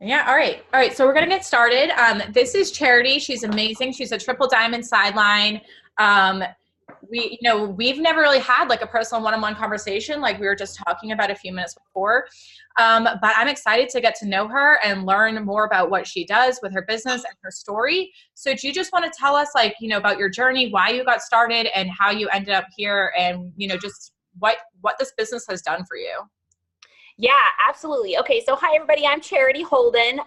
Yeah, all right. All right, so we're gonna get started. This is Charity. She's amazing. She's a triple diamond sideline. Um, we've never really had like a personal one-on-one conversation like we were just talking about a few minutes before. But I'm excited to get to know her and learn more about what she does with her business and her story. So do you just want to tell us about your journey, why you got started and how you ended up here and, just what this business has done for you? Yeah, absolutely. Okay, so hi everybody. I'm Charity Holden.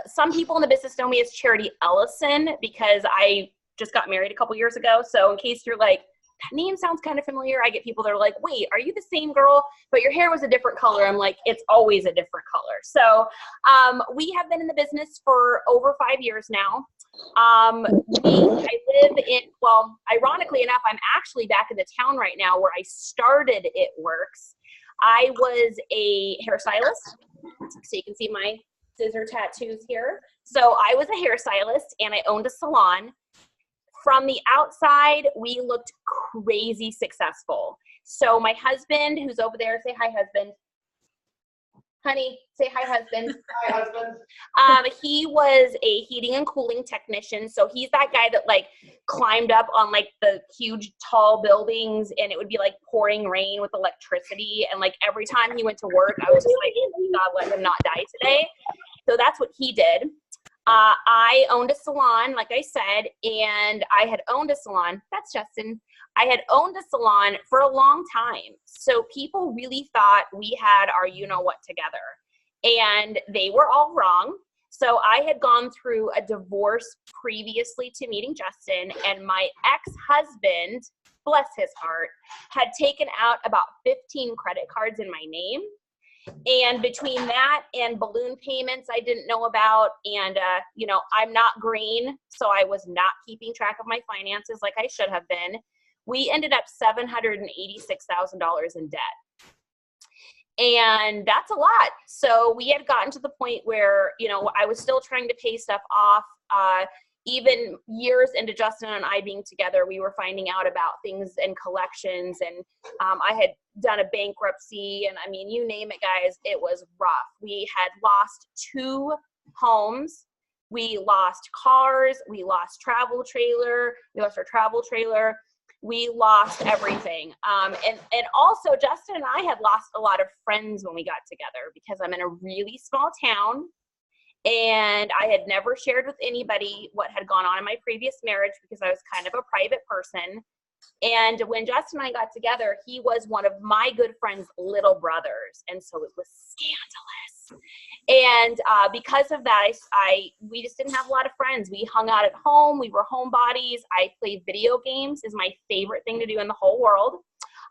Some people in the business know me as Charity Ellison because I just got married a couple years ago. So in case you're like, that name sounds kind of familiar, I get people that are like, wait, are you the same girl? But your hair was a different color. I'm like, it's always a different color. So we have been in the business for over 5 years now. I live in, well, ironically enough, I'm actually back in the town right now where I started It Works. I was a hairstylist, so you can see my scissor tattoos here. So I was a hairstylist and I owned a salon. From the outside, we looked crazy successful. So my husband, who's over there, say hi, husband. Honey, say hi, husband. Hi, husband. He was a heating and cooling technician. So he's that guy that like climbed up on like the huge tall buildings and it would be like pouring rain with electricity. And like every time he went to work, I was just like, oh God, let him not die today. So that's what he did. I owned a salon, like I said, and I had owned a salon. That's Justin. I had owned a salon for a long time. So people really thought we had our you-know-what together. And they were all wrong. So I had gone through a divorce previously to meeting Justin, and my ex-husband, bless his heart, had taken out about 15 credit cards in my name. And between that and balloon payments I didn't know about, and I'm not green, so I was not keeping track of my finances like I should have been. We ended up $786,000 in debt. And that's a lot. So we had gotten to the point where, I was still trying to pay stuff off. Even years into Justin and I being together, we were finding out about things and collections. And I had done a bankruptcy. And I mean, you name it, guys, it was rough. We had lost 2 homes. We lost cars. We lost travel trailer. We lost our travel trailer. We lost everything. And also Justin and I had lost a lot of friends when we got together because I'm in a really small town and I had never shared with anybody what had gone on in my previous marriage because I was kind of a private person. And when Justin and I got together, he was one of my good friend's little brothers. And so it was scandalous. And because of that, we just didn't have a lot of friends. We hung out at home. We were homebodies. I played video games is my favorite thing to do in the whole world.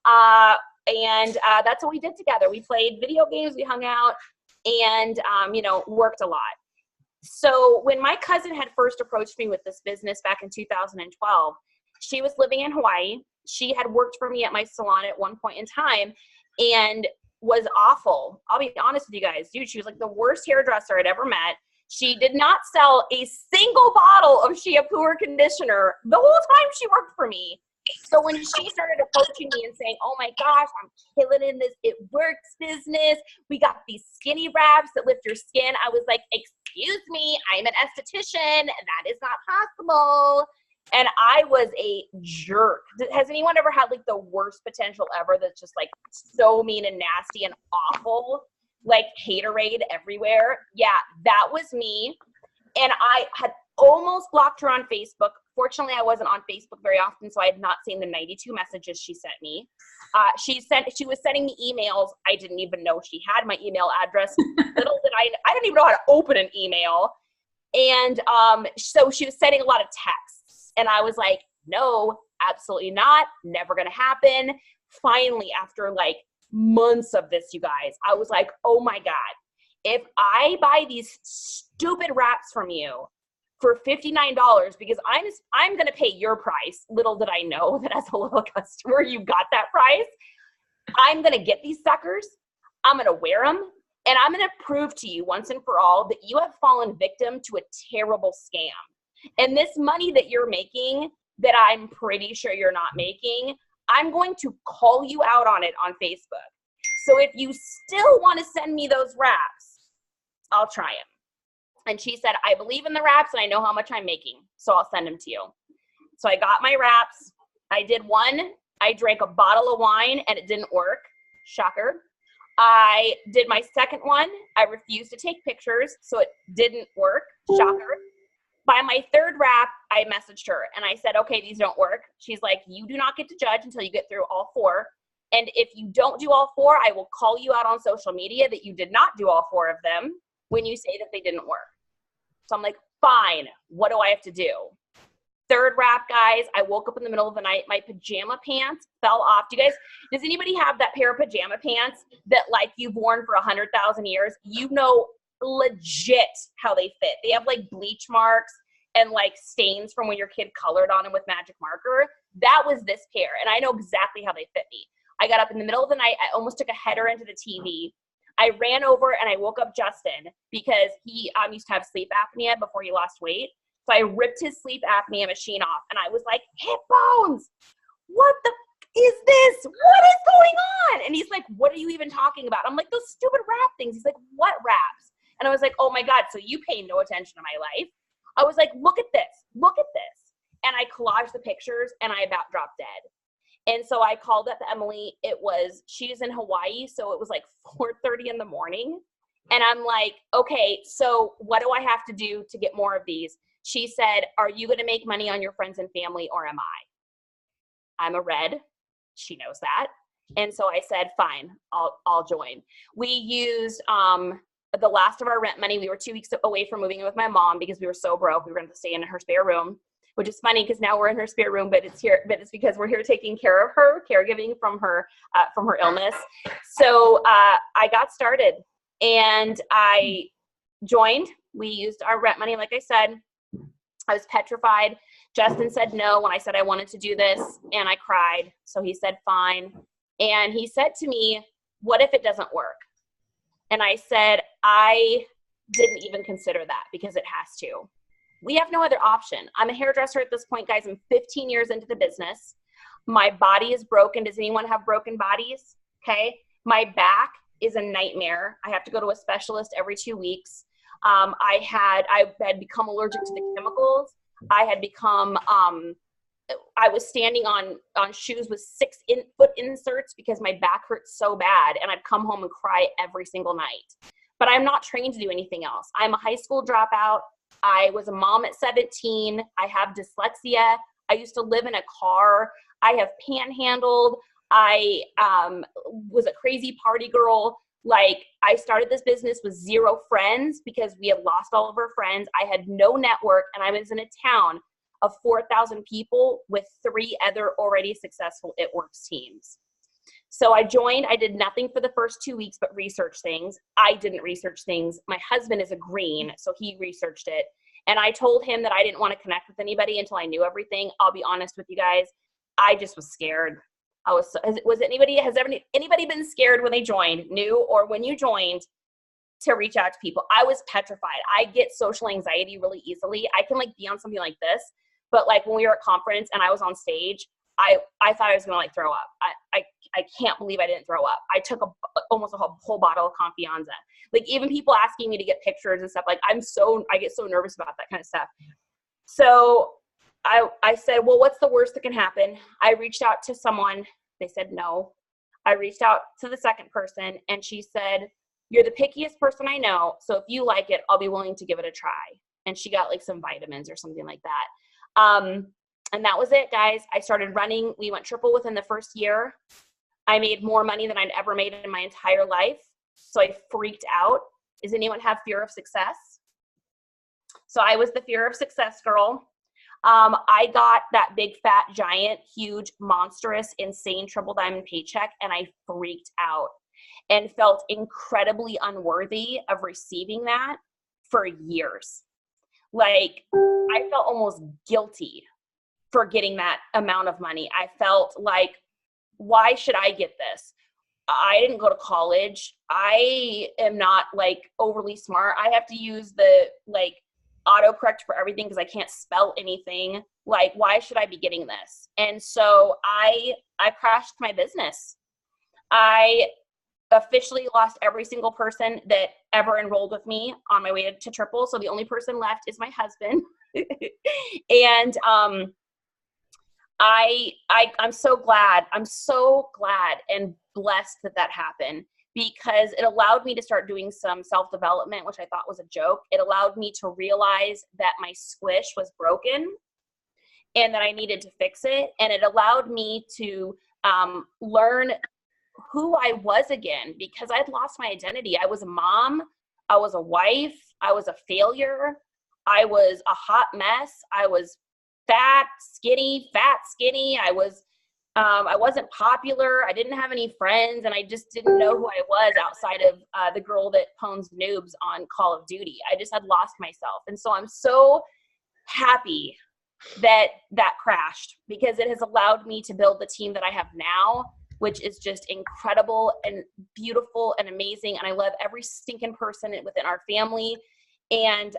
And that's what we did together. We played video games. We hung out and, worked a lot. So when my cousin had first approached me with this business back in 2012, she was living in Hawaii. She had worked for me at my salon at one point in time and was awful. I'll be honest with you guys, dude, she was like the worst hairdresser I'd ever met. She did not sell a single bottle of shampoo or conditioner the whole time she worked for me. So when she started approaching me and saying, oh my gosh, I'm killing in this It Works business. We got these skinny wraps that lift your skin. I was like, excuse me, I'm an esthetician. That is not possible. And I was a jerk. Has anyone ever had like the worst potential ever that's just like so mean and nasty and awful? Like haterade everywhere? Yeah, that was me. And I had almost blocked her on Facebook. Fortunately, I wasn't on Facebook very often, so I had not seen the 92 messages she sent me. She was sending me emails. I didn't even know she had my email address. Little did I didn't even know how to open an email. And so she was sending a lot of texts. And I was like, no, absolutely not. Never going to happen. Finally, after like months of this, you guys, I was like, oh my God, if I buy these stupid wraps from you for $59 because I'm going to pay your price. Little did I know that as a little customer, you got that price. I'm going to get these suckers. I'm going to wear them. And I'm going to prove to you once and for all that you have fallen victim to a terrible scam. And this money that you're making that I'm pretty sure you're not making, I'm going to call you out on it on Facebook. So if you still want to send me those wraps, I'll try them. And she said, I believe in the wraps and I know how much I'm making, so I'll send them to you. So I got my wraps. I did one. I drank a bottle of wine and it didn't work. Shocker. I did my second one. I refused to take pictures, so it didn't work. Shocker. By my third wrap, I messaged her and I said, okay, these don't work. She's like, you do not get to judge until you get through all 4. And if you don't do all 4, I will call you out on social media that you did not do all 4 of them when you say that they didn't work. So I'm like, fine, what do I have to do? Third wrap, guys, I woke up in the middle of the night. My pajama pants fell off. Does anybody have that pair of pajama pants that like you've worn for 100,000 years? You know legit how they fit. They have like bleach marks and like stains from when your kid colored on them with magic marker. That was this pair, and I know exactly how they fit me. I got up in the middle of the night. I almost took a header into the TV. I ran over and I woke up Justin because he used to have sleep apnea before he lost weight. So I ripped his sleep apnea machine off and I was like, hip bones, what the is this? What is going on? And he's like, what are you even talking about? I'm like, those stupid rap things. He's like, what raps? And I was like, oh my God, so you pay no attention to my life. I was like, look at this, look at this. And I collaged the pictures and I about dropped dead. And so I called up Emily. She's in Hawaii, so it was like 4:30 in the morning. And I'm like, okay, so what do I have to do to get more of these? She said, are you going to make money on your friends and family, or am I? I'm a red. She knows that. And so I said, fine, I'll join. We used the last of our rent money. We were 2 weeks away from moving in with my mom because we were so broke. We were going to stay in her spare room, which is funny because now we're in her spare room, but it's because we're here taking care of her, caregiving from her illness. So I got started and I joined. We used our rent money, like I said. I was petrified. Justin said no when I said I wanted to do this, and I cried. So he said fine. And he said to me, what if it doesn't work? And I said, I didn't even consider that because it has to. We have no other option. I'm a hairdresser at this point, guys. I'm 15 years into the business. My body is broken. Does anyone have broken bodies? Okay. My back is a nightmare. I have to go to a specialist every 2 weeks. I had become allergic to the chemicals. I had become, I was standing on shoes with 6-foot inserts because my back hurt so bad, and I'd come home and cry every single night. But I'm not trained to do anything else. I'm a high school dropout. I was a mom at 17. I have dyslexia. I used to live in a car. I have panhandled. I was a crazy party girl. Like, I started this business with 0 friends because we had lost all of our friends. I had no network, and I was in a town of 4,000 people with 3 other already successful It Works teams. So I joined. I did nothing for the first 2 weeks but research things. I didn't research things. My husband is a green, so he researched it. And I told him that I didn't want to connect with anybody until I knew everything. I'll be honest with you guys. I just was scared. Has anybody been scared when they joined, new or when you joined, to reach out to people? I was petrified. I get social anxiety really easily. I can like be on something like this, but like when we were at conference and I was on stage, I thought I was gonna like throw up. I can't believe I didn't throw up. I took almost a whole bottle of Confianza. Like, even people asking me to get pictures and stuff, like I get so nervous about that kind of stuff. So I said, well, what's the worst that can happen? I reached out to someone. They said no. I reached out to the second person, and she said, you're the pickiest person I know, so if you like it, I'll be willing to give it a try. And she got like some vitamins or something like that. And that was it, guys. I started running. We went triple within the first year. I made more money than I'd ever made in my entire life. So I freaked out. Does anyone have fear of success? So I was the fear of success girl. I got that big, fat, giant, huge, monstrous, insane triple diamond paycheck, and I freaked out and felt incredibly unworthy of receiving that for years. Like, I felt almost guilty for getting that amount of money. I felt like, why should I get this? I didn't go to college. I am not like overly smart. I have to use the like autocorrect for everything because I can't spell anything. Like, why should I be getting this? And so I crashed my business. I officially lost every single person that ever enrolled with me on my way to triple. So the only person left is my husband. And I'm so glad and blessed that happened, because it allowed me to start doing some self-development, which I thought was a joke. It allowed me to realize that my squish was broken and that I needed to fix it. And it allowed me to learn who I was again, because I'd lost my identity. I was a mom, I was a wife, I was a failure, I was a hot mess, I was fat, skinny. I wasn't popular. I didn't have any friends, and I just didn't know who I was outside of the girl that pwns noobs on Call of Duty. I just had lost myself. And so I'm so happy that crashed, because it has allowed me to build the team that I have now, which is just incredible and beautiful and amazing. And I love every stinking person within our family. And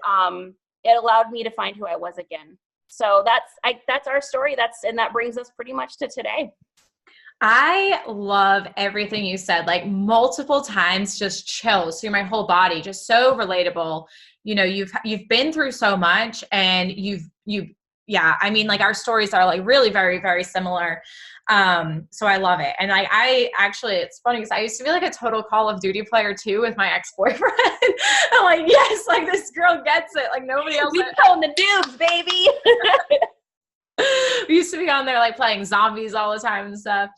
it allowed me to find who I was again. So that's our story. And that brings us pretty much to today. I love everything you said, like multiple times, just chills through my whole body, just so relatable. You know, you've been through so much, and yeah, I mean, like our stories are like really very, very similar. So I love it. And I actually, it's funny because I used to be like a total Call of Duty player too with my ex-boyfriend. I'm like, yes, like this girl gets it. Like nobody else. We calling the dudes, baby. We used to be on there like playing zombies all the time and stuff.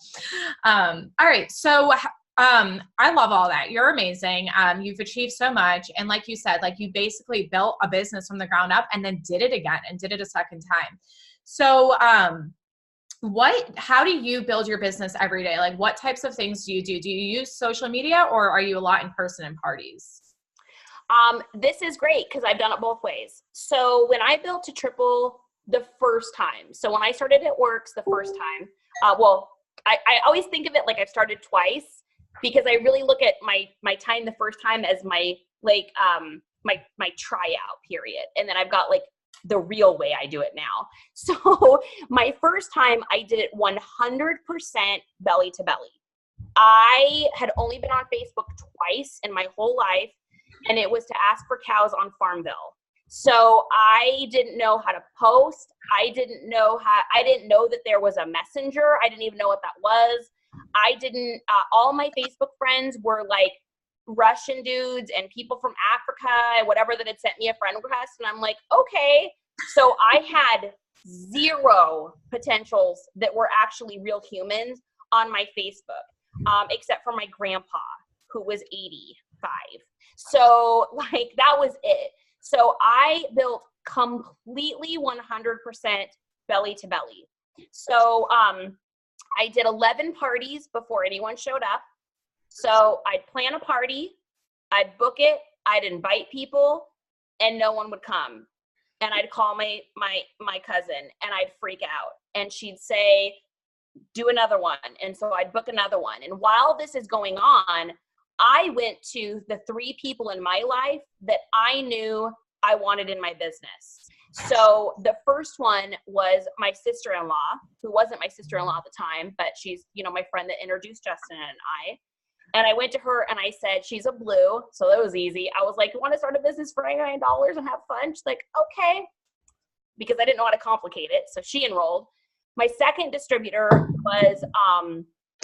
All right. So I love all that. You're amazing. You've achieved so much. And like you said, like you basically built a business from the ground up and then did it again and did it a second time. So how do you build your business every day? Like what types of things do you do? Do you use social media, or are you a lot in person in parties? This is great because I've done it both ways. So when I built to triple the first time, so when I started at Works the first time, I always think of it like I've started twice, because I really look at my time the first time as my my tryout period. And then I've got like the real way I do it now. So my first time I did it 100% belly to belly. I had only been on Facebook twice in my whole life, and it was to ask for cows on Farmville. So I didn't know how to post. I didn't know that there was a messenger. I didn't even know what that was. All my Facebook friends were like Russian dudes and people from Africa and whatever that had sent me a friend request. And I'm like, okay. So I had zero potentials that were actually real humans on my Facebook, except for my grandpa, who was 85. So like, that was it. So I built completely 100% belly to belly. So I did 11 parties before anyone showed up. So I'd plan a party, I'd book it, I'd invite people, and no one would come. And I'd call my cousin, and I'd freak out. And she'd say, do another one. And so I'd book another one. And while this is going on, I went to the 3 people in my life that I knew I wanted in my business. So the first one was my sister-in-law, who wasn't my sister-in-law at the time, but she's, my friend that introduced Justin and I. And I went to her and I said, she's a blue. So that was easy. I was like, you want to start a business for $99 and have fun? She's like, okay. Because I didn't know how to complicate it. So she enrolled. My second distributor was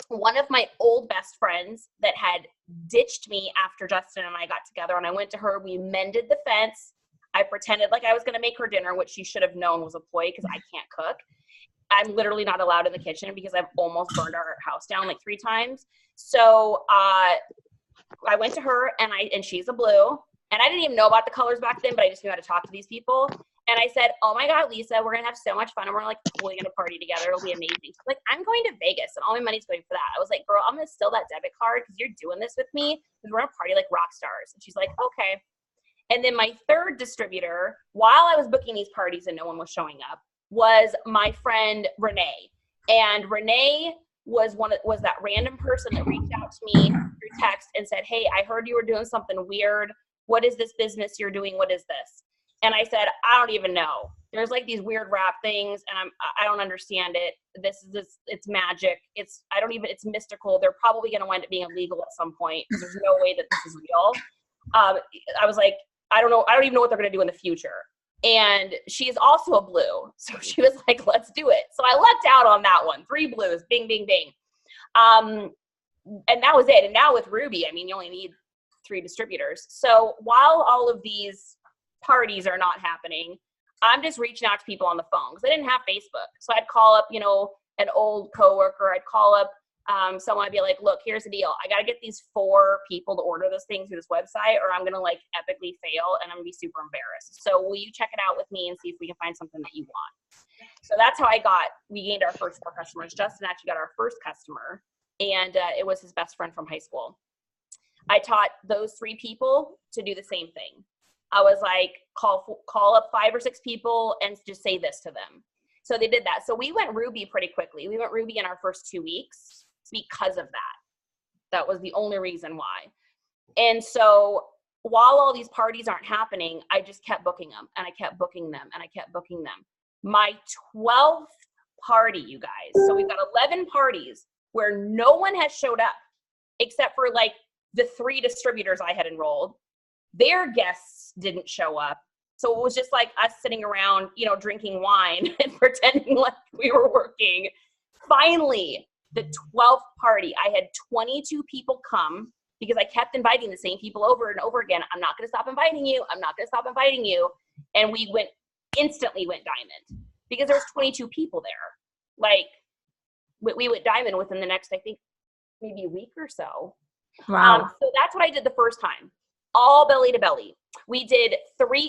one of my old best friends that had ditched me after Justin and I got together. And I went to her, we mended the fence. I pretended like I was going to make her dinner, which she should have known was a ploy because I can't cook. I'm literally not allowed in the kitchen because I've almost burned our house down like 3 times. So I went to her and she's a blue, and I didn't even know about the colors back then, but I just knew how to talk to these people. And I said, oh my God, Lisa, we're going to have so much fun. And we're like totally going to party together. It'll be amazing. She's like, I'm going to Vegas and all my money's going for that. I was like, girl, I'm going to steal that debit card because you're doing this with me because we're going to party like rock stars. And she's like, okay. And then my third distributor, while I was booking these parties and no one was showing up, was my friend Renee. And Renee was that random person that reached out to me through text and said, hey, I heard you were doing something weird. What is this business you're doing? What is this? And I said, I don't even know. There's like these weird rap things and I don't understand it. It's magic. It's mystical. They're probably going to wind up being illegal at some point because there's no way that this is real. I was like, I don't know. I don't even know what they're going to do in the future. And she is also a blue. So she was like, let's do it. So I lucked out on that one. 3 blues, bing, bing, bing. And that was it. And now with Ruby, I mean, you only need 3 distributors. So while all of these parties are not happening, I'm just reaching out to people on the phone because I didn't have Facebook. So I'd call up, an old coworker. I'd call up someone. I'd be like, look, here's the deal. I got to get these 4 people to order this thing through this website or I'm going to like epically fail and I'm going to be super embarrassed. So will you check it out with me and see if we can find something that you want? So that's how we gained our first 4 customers. Justin actually got our first customer and it was his best friend from high school. I taught those 3 people to do the same thing. I was like, call up 5 or 6 people and just say this to them. So they did that. So we went Ruby pretty quickly. We went Ruby in our first 2 weeks because of that. That was the only reason why. And so while all these parties aren't happening, I just kept booking them and I kept booking them and I kept booking them. My 12th party, you guys. So we've got 11 parties where no one has showed up except for like the 3 distributors I had enrolled. Their guests didn't show up. So it was just like us sitting around, drinking wine and pretending like we were working. Finally, the 12th party, I had 22 people come because I kept inviting the same people over and over again. I'm not going to stop inviting you. I'm not going to stop inviting you. And we instantly went diamond because there was 22 people there. Like we went diamond within the next, I think, maybe a week or so. Wow. So that's what I did the first time. All belly to belly. We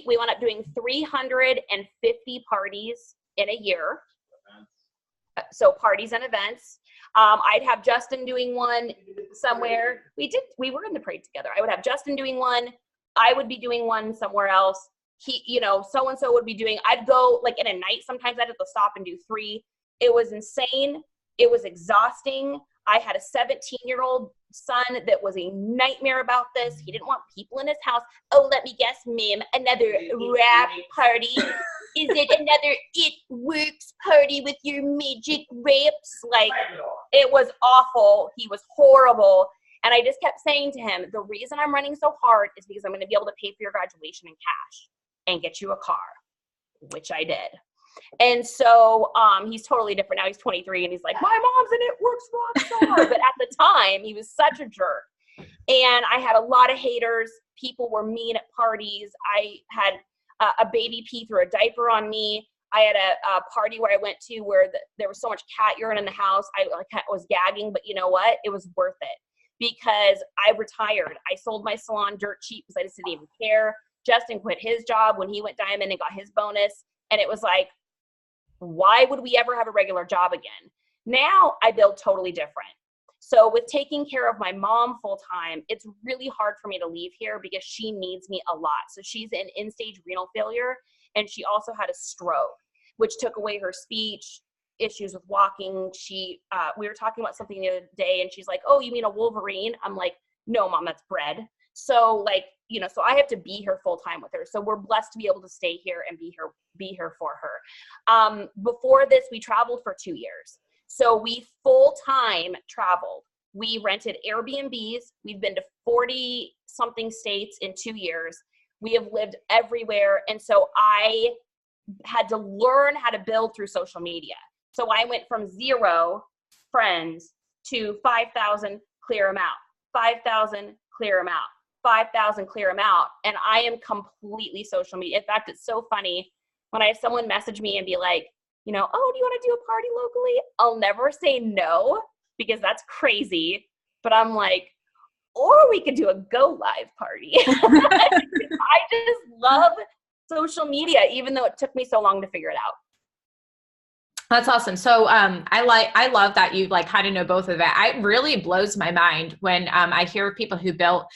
wound up doing 350 parties in a year. So parties and events. I'd have Justin doing one somewhere. We were in the parade together. I would have Justin doing one. I would be doing one somewhere else. He, so-and-so would be doing, I'd go like in a night. Sometimes I'd have to stop and do 3. It was insane. It was exhausting. I had a 17-year-old son that was a nightmare about this. He didn't want people in his house. Oh, let me guess, Mim, another rap party? Is it another It Works party with your midget rapes? Like, it was awful. He was horrible. And I just kept saying to him, the reason I'm running so hard is because I'm going to be able to pay for your graduation in cash and get you a car, which I did. And so he's totally different now. He's 23 and he's like, my mom's an It Works rock star. But at the time, he was such a jerk. And I had a lot of haters. People were mean at parties. I had a baby pee through a diaper on me. I had a party where I went to where there was so much cat urine in the house. I was gagging, but you know what? It was worth it because I retired. I sold my salon dirt cheap because I just didn't even care. Justin quit his job when he went diamond and got his bonus. And it was like, why would we ever have a regular job again? Now I build totally different. So with taking care of my mom full time, it's really hard for me to leave here because she needs me a lot. So she's in end-stage renal failure and she also had a stroke, which took away her speech, issues with walking. We were talking about something the other day and she's like, oh, you mean a Wolverine? I'm like, no, Mom, that's bread. So so I have to be here full time with her. So we're blessed to be able to stay here and be here for her. Before this, we traveled for 2 years. So we full time traveled. We rented Airbnbs. We've been to 40 something states in 2 years. We have lived everywhere. And so I had to learn how to build through social media. So I went from 0 friends to 5,000, clear them out, 5,000, clear them out, 5,000, clear them out. And I am completely social media. In fact, it's so funny when I have someone message me and be like, oh, do you want to do a party locally? I'll never say no because that's crazy. But I'm like, or we could do a go live party. I just love social media, even though it took me so long to figure it out. That's awesome. So I love that you kind of know both of that. It really blows my mind when I hear of people who built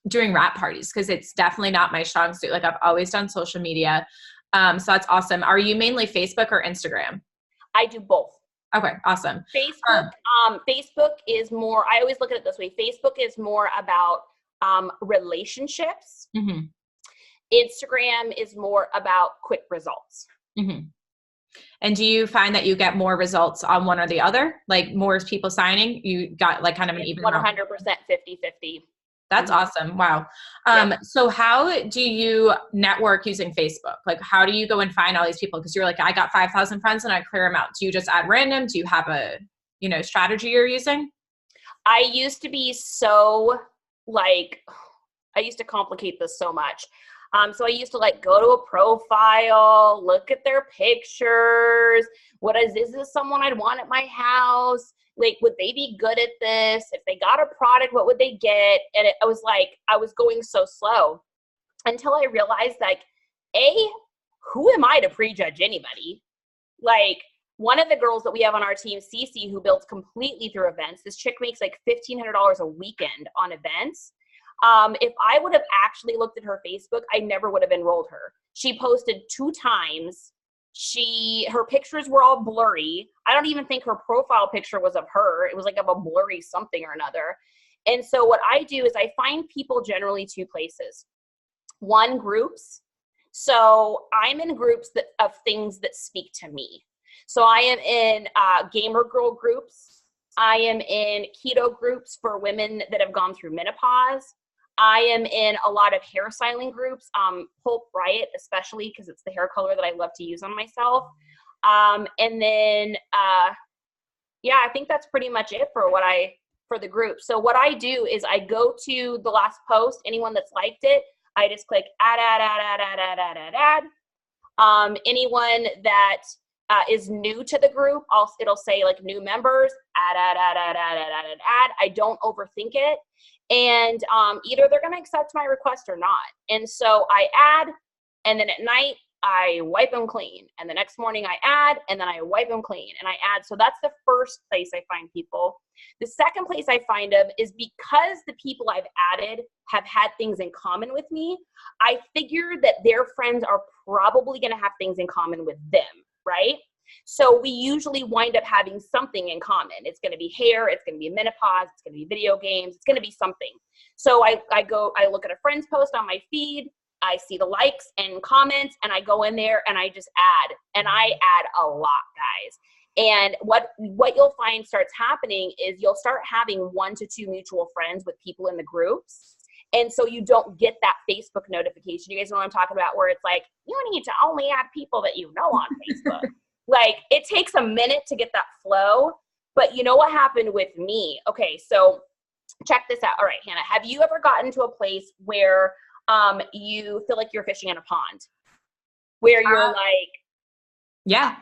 doing rap parties because it's definitely not my strong suit. I've always done social media. So that's awesome. Are you mainly Facebook or Instagram? I do both. Okay, awesome. Facebook is more, I always look at it this way. Facebook is more about relationships. Mm-hmm. Instagram is more about quick results. Mm-hmm. And do you find that you get more results on one or the other? Like more people signing, you got like kind of an even 100% 50-50. That's awesome. Wow. So how do you network using Facebook? Like, how do you go and find all these people? Because you're like, I got 5,000 friends and I clear them out. Do you just add random? Do you have a, strategy you're using? I used to be so I used to complicate this so much. So I used to go to a profile, look at their pictures. Is this someone I'd want at my house? Like, would they be good at this? If they got a product, what would they get? And I was going so slow until I realized who am I to prejudge anybody? Like, one of the girls that we have on our team, Cece, who builds completely through events, this chick makes like $1,500 a weekend on events. If I would have actually looked at her Facebook, I never would have enrolled her. She posted 2 times. Her pictures were all blurry. I don't even think her profile picture was of her. It was like of a blurry something or another. And so what I do is I find people generally 2 places. One, groups. So I'm in groups of things that speak to me. So I am in gamer girl groups. I am in keto groups for women that have gone through menopause. I am in a lot of hairstyling groups, Pulp Riot, especially because it's the hair color that I love to use on myself. And then, I think that's pretty much it for the group. So what I do is I go to the last post, anyone that's liked it, I just click add. Anyone that is new to the group, it'll say like new members, add. I don't overthink it. And either they're going to accept my request or not. And so I add, and then at night I wipe them clean. And the next morning I add, and then I wipe them clean and I add. So that's the first place I find people. The second place I find them is because the people I've added have had things in common with me. I figure that their friends are probably going to have things in common with them, right? So we usually wind up having something in common. It's going to be hair. It's going to be menopause. It's going to be video games. It's going to be something. So I look at a friend's post on my feed. I see the likes and comments, and I go in there and I just add. And I add a lot, guys. And what you'll find starts happening is you'll start having 1 to 2 mutual friends with people in the groups. And so you don't get that Facebook notification. You guys know what I'm talking about, where it's like, you need to only add people that you know on Facebook. Like, it takes a minute to get that flow, but you know what happened with me? Okay, so check this out. All right, Hannah, have you ever gotten to a place where you feel like you're fishing in a pond? Where you're yeah,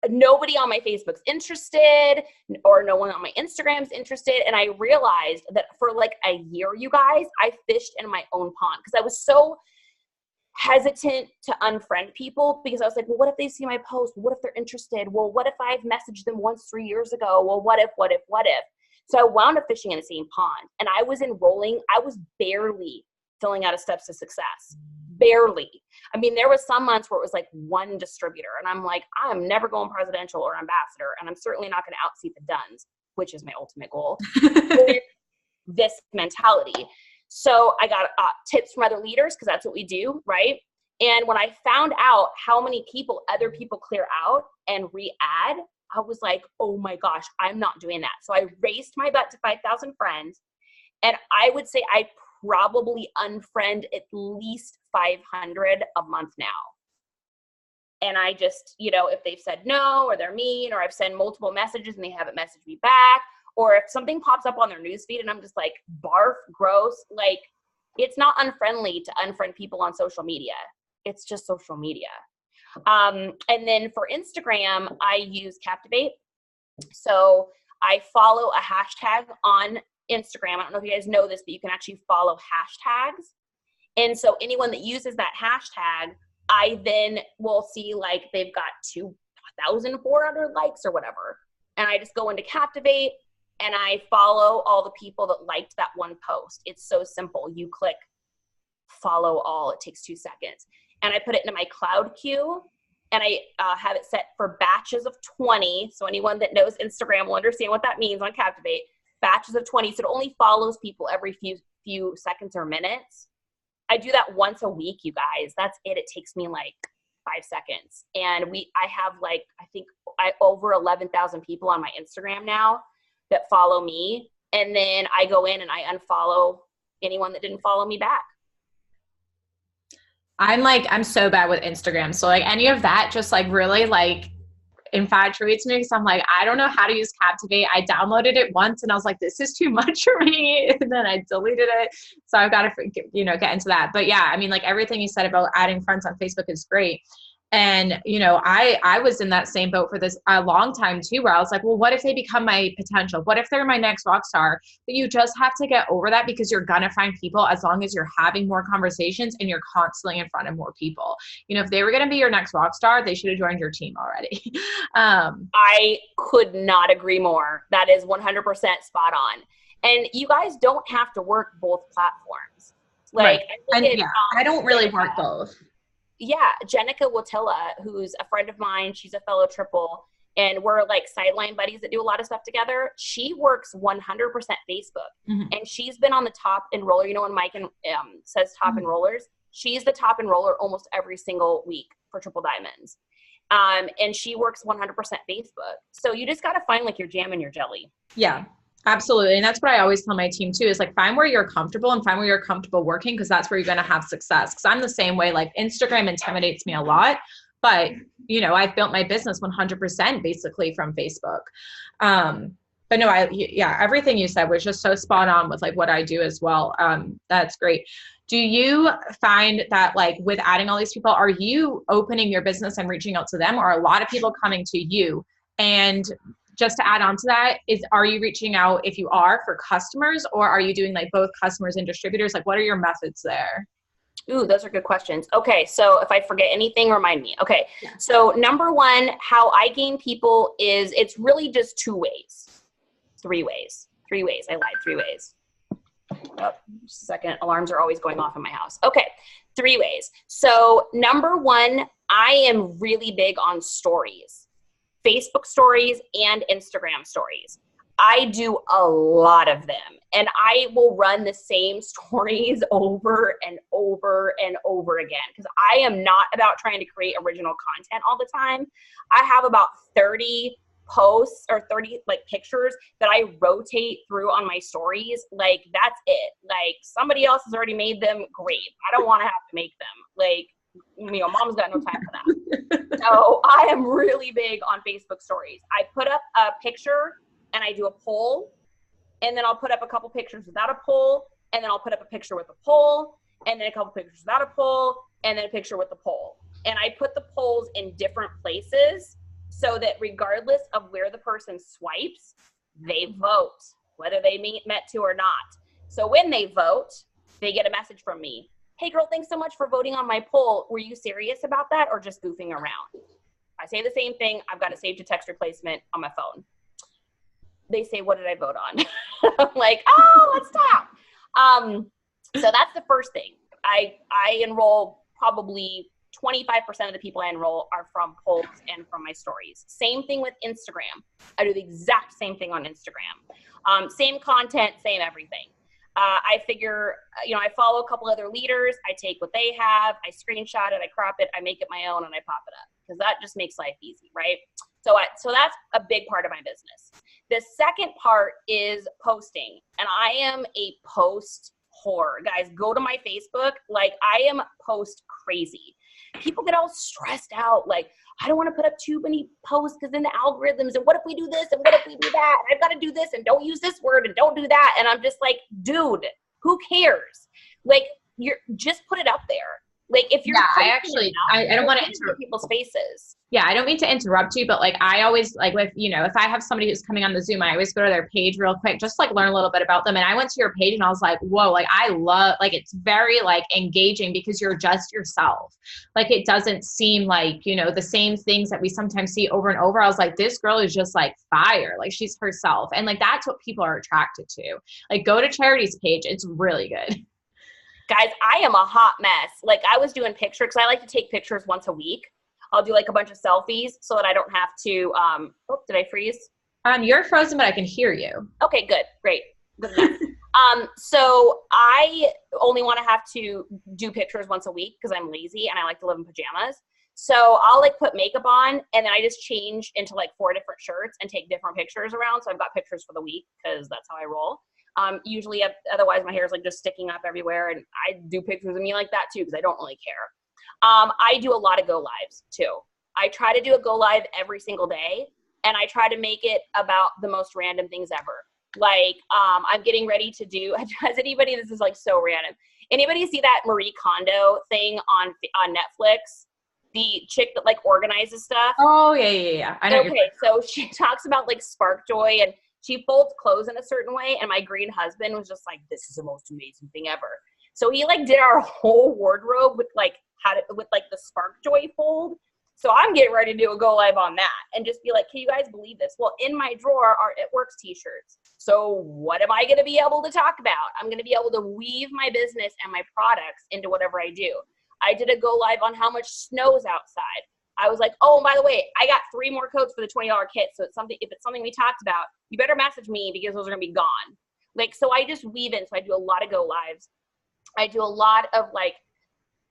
nobody on my Facebook's interested, or no one on my Instagram's interested. And I realized that for like a year, you guys, I fished in my own pond because I was so hesitant to unfriend people, because I was like, well, what if they see my post? What if they're interested? Well, what if I've messaged them once 3 years ago? Well, what if? So I wound up fishing in the same pond, and I was barely filling out a steps to success. Barely. I mean, there was some months where it was like 1 distributor, and I'm like, I'm never going presidential or ambassador, and I'm certainly not going to outseat the Duns, which is my ultimate goal, with this mentality. So I got tips from other leaders, because that's what we do, right? And when I found out how many people other people clear out and re-add, I was like, oh my gosh, I'm not doing that. So I raced my butt to 5,000 friends, and I would say I probably unfriend at least 500 a month now. And I just, if they've said no, or they're mean, or I've sent multiple messages and they haven't messaged me back, or if something pops up on their newsfeed and I'm just like, barf, gross, like, it's not unfriendly to unfriend people on social media. It's just social media. And then for Instagram, I use Captivate. So I follow a hashtag on Instagram. I don't know if you guys know this, but you can actually follow hashtags. And so anyone that uses that hashtag, I then will see like they've got 2,400 likes or whatever. And I just go into Captivate and I follow all the people that liked that one post. It's so simple. You click follow all. It takes 2 seconds. And I put it into my cloud queue, and I have it set for batches of 20. So anyone that knows Instagram will understand what that means on Captivate. Batches of 20. So it only follows people every few seconds or minutes. I do that once a week, you guys. That's it. It takes me like 5 seconds. And I have like, I think over 11,000 people on my Instagram now that follow me. And then I go in and I unfollow anyone that didn't follow me back. I'm so bad with Instagram. So like any of that just like really like infatuates me because I'm like, I don't know how to use Captivate. I downloaded it once and I was like, this is too much for me. And then I deleted it. So I've got to, get into that. But yeah, I mean, like everything you said about adding friends on Facebook is great. And, I was in that same boat for this a long time too, where I was like, well, what if they become my potential? What if they're my next rock star? But you just have to get over that because you're going to find people as long as you're having more conversations and you're constantly in front of more people. If they were going to be your next rock star, they should have joined your team already. I could not agree more. That is 100% spot on. And you guys don't have to work both platforms. Like, right. I don't really work both. Yeah, Jenica Watilla, who's a friend of mine, she's a fellow triple, and we're like sideline buddies that do a lot of stuff together. She works 100% Facebook, and she's been on the top enroller. When Mike says top enrollers, she's the top enroller almost every single week for Triple Diamonds, and she works 100% Facebook. So you just got to find like your jam and your jelly. Yeah. Absolutely. And that's what I always tell my team too, is like, find where you're comfortable and find where you're comfortable working. Cause that's where you're going to have success. Cause I'm the same way. Like Instagram intimidates me a lot, but I've built my business 100% basically from Facebook. But no, everything you said was just so spot on with like what I do as well. That's great. Do you find that like with adding all these people, are you opening your business and reaching out to them, or are a lot of people coming to you? And just to add on to that, are you reaching out, if you are, for customers, or are you doing like both customers and distributors? Like, what are your methods there? Ooh, those are good questions. Okay, so if I forget anything, remind me. Okay, so number one, how I gain people is it's really just 2 ways. 3 ways. 3 ways. I lied. 3 ways. Oh, just a second. Alarms are always going off in my house. Okay, 3 ways. So number one, I am really big on stories. Facebook stories and Instagram stories. I do a lot of them, and I will run the same stories over and over and over again because I am not about trying to create original content all the time. I have about 30 posts or 30 like pictures that I rotate through on my stories. Like that's it. Like somebody else has already made them. Great. I don't want to have to make them. Like, mom's got no time for that. So I am really big on Facebook stories. I put up a picture and I do a poll, and then I'll put up a couple pictures without a poll, and then I'll put up a picture with a poll, and then a couple pictures without a poll, and then a picture with a poll. And I put the polls in different places so that regardless of where the person swipes, they vote, whether they met to or not. So when they vote, they get a message from me. Hey girl, thanks so much for voting on my poll. Were you serious about that or just goofing around? I say the same thing. I've got a save to text replacement on my phone. They say, what did I vote on? I'm like, oh, let's talk. So that's the first thing. I enroll probably 25% of the people I enroll are from polls and from my stories. Same thing with Instagram. I do the exact same thing on Instagram. Same content, same everything. I figure, I follow a couple other leaders. I take what they have, I screenshot it, I crop it, I make it my own, and I pop it up because that just makes life easy, right? So that's a big part of my business. The second part is posting, and I am a post whore. Guys, go to my Facebook. Like, I am post crazy. People get all stressed out. Like, I don't want to put up too many posts because then the algorithms, and what if we do this and what if we do that? I've got to do this and don't use this word and don't do that. And I'm just like, dude, who cares? Like, you're just put it up there. Like, if you're I don't want to interrupt people's faces. Yeah, I don't mean to interrupt you, but like I always like with, if I have somebody who's coming on the Zoom, I always go to their page real quick, just like learn a little bit about them. And I went to your page and I was like, whoa, like I love, like it's very like engaging because you're just yourself. Like it doesn't seem like, the same things that we sometimes see over and over. I was like, this girl is just like fire. Like she's herself. And like, that's what people are attracted to. Like go to Charity's page. It's really good. Guys, I am a hot mess. Like I was doing pictures because I like to take pictures once a week. I'll do like a bunch of selfies so that I don't have to, did I freeze? You're frozen, but I can hear you. Okay, good. Great. Good enough. So I only want to have to do pictures once a week because I'm lazy and I like to live in pajamas. So I'll like put makeup on and then I just change into like 4 different shirts and take different pictures around. So I've got pictures for the week because that's how I roll. Usually otherwise my hair is like just sticking up everywhere, and I do pictures of me like that too because I don't really care. I do a lot of go lives too. I try to do a go live every single day, and I try to make it about the most random things ever. Like, I'm getting ready to do, has anybody, this is like so random. Anybody see that Marie Kondo thing on Netflix? The chick that like organizes stuff? Oh, yeah. I know. Okay, so she talks about like spark joy, and she folds clothes in a certain way, and my green husband was just like, this is the most amazing thing ever. So he like did our whole wardrobe with like with like the spark joy fold. So I'm getting ready to do a go live on that and just be like, can you guys believe this? Well, in my drawer are It Works t-shirts. So what am I going to be able to talk about? I'm going to be able to weave my business and my products into whatever I do. I did a go live on how much snow's outside. I was like, oh, by the way, I got 3 more coats for the $20 kit. So it's something, if it's something we talked about, you better message me because those are going to be gone. Like, so I just weave in. So I do a lot of go lives. I do a lot of like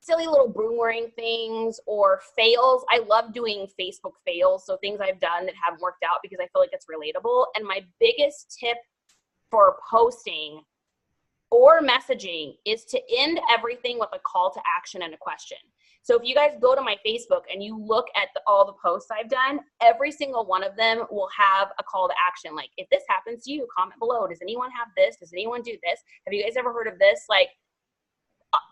silly little boomerang things or fails. I love doing Facebook fails. So things I've done that haven't worked out because I feel like it's relatable. And my biggest tip for posting or messaging is to end everything with a call to action and a question. So if you guys go to my Facebook and you look at all the posts I've done, every single one of them will have a call to action. Like, if this happens to you, comment below. Does anyone have this? Does anyone do this? Have you guys ever heard of this? Like,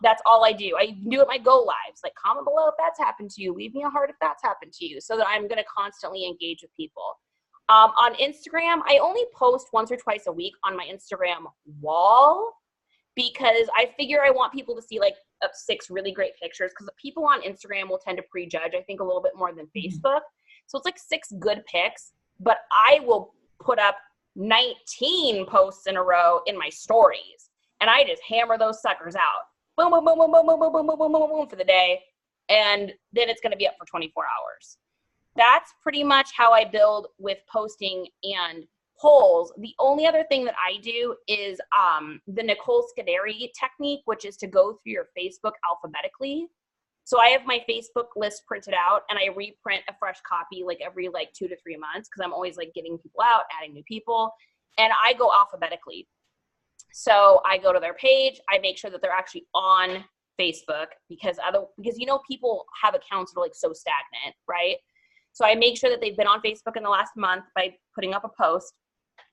that's all I do. I do it my go lives. Like, comment below if that's happened to you. Leave me a heart if that's happened to you, so that I'm going to constantly engage with people. On Instagram, I only post once or twice a week on my Instagram wall because I figure I want people to see like 6 really great pictures, because people on Instagram will tend to prejudge, I think, a little bit more than Facebook. So it's like 6 good pics, but I will put up 19 posts in a row in my stories, and I just hammer those suckers out. Boom, boom, boom, boom, boom, boom, boom, boom, boom, boom, boom, boom for the day. And then it's going to be up for 24 hours. That's pretty much how I build with posting and polls. The only other thing that I do is the Nicole Scuderi technique, which is to go through your Facebook alphabetically. So I have my Facebook list printed out, and I reprint a fresh copy like every 2 to 3 months, because I'm always like getting people out, adding new people, and I go alphabetically. So I go to their page, I make sure that they're actually on Facebook, because people have accounts that are like so stagnant, right? So I make sure that they've been on Facebook in the last month by putting up a post.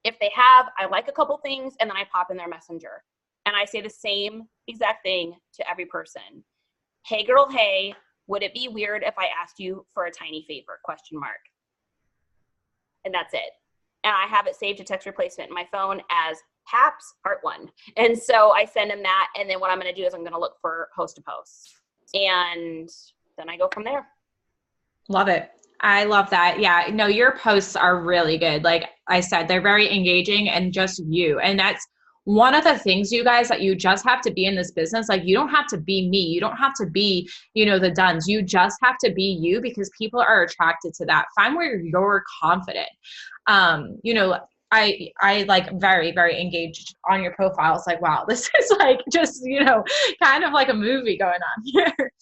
If they have, I like a couple things, and then I pop in their messenger. And I say the same exact thing to every person. Hey girl, hey, would it be weird if I asked you for a tiny favor? ? And that's it. And I have it saved to text replacement in my phone as Haps Part 1. And so I send them that, and then what I'm going to do is I'm going to look for host to post. And then I go from there. Love it. I love that. Yeah, no, your posts are really good. Like I said, they're very engaging and just you. And that's one of the things, you guys, that you just have to be in this business. Like, you don't have to be me. You don't have to be, the Duns. You just have to be you, because people are attracted to that. Find where you're confident. I like very, very engaged on your profile. It's like, wow, this is like just, kind of like a movie going on here.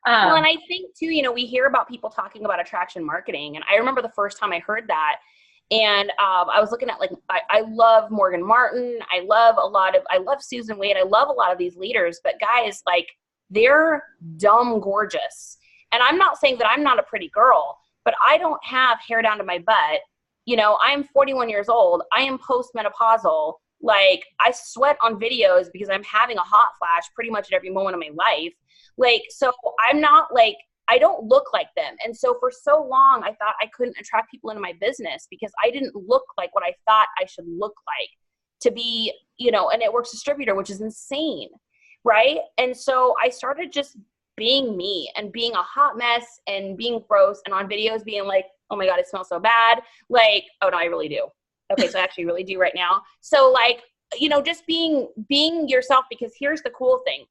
Well, and I think too, we hear about people talking about attraction marketing. And I remember the first time I heard that, and I was looking at I love Morgan Martin. I love Susan Wade. I love a lot of these leaders, but guys, they're dumb gorgeous. And I'm not saying that I'm not a pretty girl, but I don't have hair down to my butt. I'm 41 years old. I am postmenopausal. I sweat on videos because I'm having a hot flash pretty much at every moment of my life. So I'm not I don't look like them. And so for so long, I thought I couldn't attract people into my business because I didn't look like what I thought I should look like to be, a networks distributor, which is insane. Right. And so I started just being me and being a hot mess and being gross, and on videos being like, oh my God, it smells so bad. Oh no, I really do. Okay. So I actually really do right now. So just being yourself, because here's the cool thing.